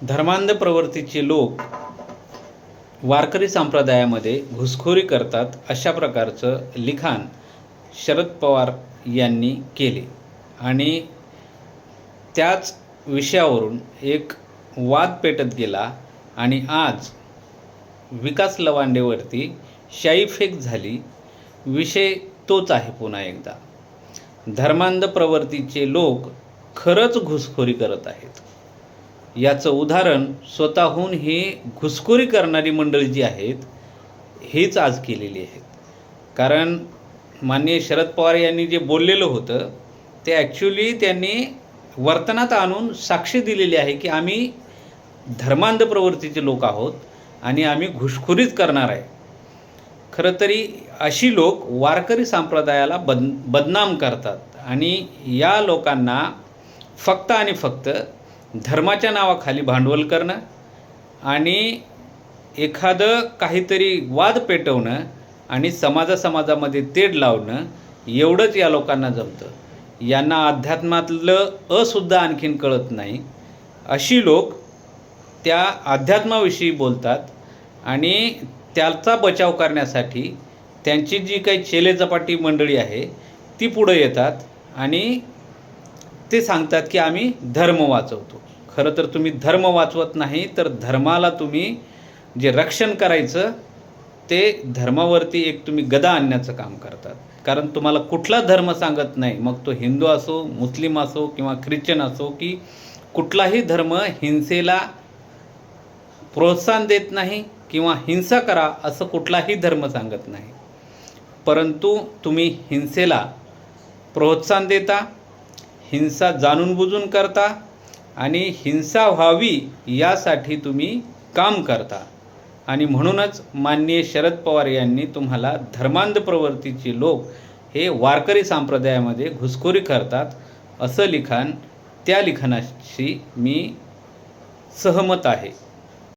धर्मांध प्रवृत्तीचे लोक वारकरी संप्रदायामध्ये घुसखोरी करतात अशा प्रकारचं लिखाण शरद पवार यांनी केले आणि त्याच विषयावरून एक वाद पेटत गेला आणि आज विकास लवांडेवरती शाईफेक झाली. विषय तोच आहे. पुन्हा एकदा धर्मांध प्रवृत्तीचे लोक खरंच घुसखोरी करत आहेत. याचं उदाहरण स्वतःहून ही घुसखोरी करणारी मंडळी जी आहेत हेच आज केलेली आहेत. कारण माननीय शरद पवार यांनी जे बोललेलं होतं ते ॲक्च्युली त्यांनी वर्तनात आणून साक्ष दिलेली आहे की आम्ही धर्मांध प्रवृत्तीचे लोक आहोत आणि आम्ही घुसखोरीच करणार आहे. खरं तरी अशी लोक वारकरी संप्रदायाला बदनाम करतात आणि या लोकांना फक्त आणि फक्त धर्माच्या नावाखाली भांडवल करणं आणि एखादं काहीतरी वाद पेटवणं आणि समाजामध्ये तेढ लावणं एवढंच या लोकांना जमतं. यांना अध्यात्मातलं सुद्धा आणखीन कळत नाही. अशी लोक त्या अध्यात्माविषयी बोलतात आणि त्याचा बचाव करण्यासाठी त्यांची जी काही चेलेचपाटी मंडळी आहे ती पुढं येतात आणि ते सांगतात की आम्ही धर्म वाचवतो. खरं तर तुम्ही धर्म वाचवत नाही तर धर्माला तुम्ही जे रक्षण करायचं ते धर्मावरती एक तुम्ही गदा आणण्याचं काम करतात. कारण तुम्हाला कुठला धर्म सांगत नाही, मग तो हिंदू असो, मुस्लिम असो किंवा ख्रिश्चन असो, की कुठलाही धर्म हिंसेला प्रोत्साहन देत नाही किंवा हिंसा करा असं कुठलाही धर्म सांगत नाही. परंतु तुम्ही हिंसेला प्रोत्साहन देता, हिंसा जाणून बुजून करता आणि हिंसा व्हावी यासाठी तुम्ही काम करता. आणि म्हणूनच माननीय शरद पवार यांनी तुम्हाला धर्मांध प्रवृत्तीचे लोक हे वारकरी संप्रदायामध्ये घुसखोरी करतात असं लिखाण, त्या लिखाणाशी मी सहमत आहे.